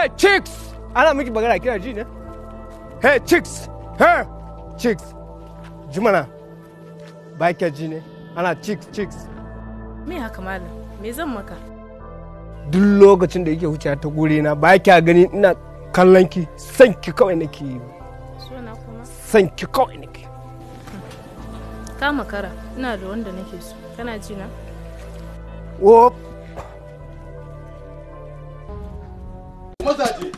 Hey chicks, ana miki magana kina ji ne? Hey chicks, hey chicks. Jumana, ba ki ji ne? Ana chicks. Me haka malam? Me zan maka? Duk lokacin da yake wuce ta gure na ba ki gani ina kallon ki, san ki kawai nake yi. So na kuma? San ki kawai nake. Ka makara, ina da wanda nake so. Kana ji na? Wop. Mazaje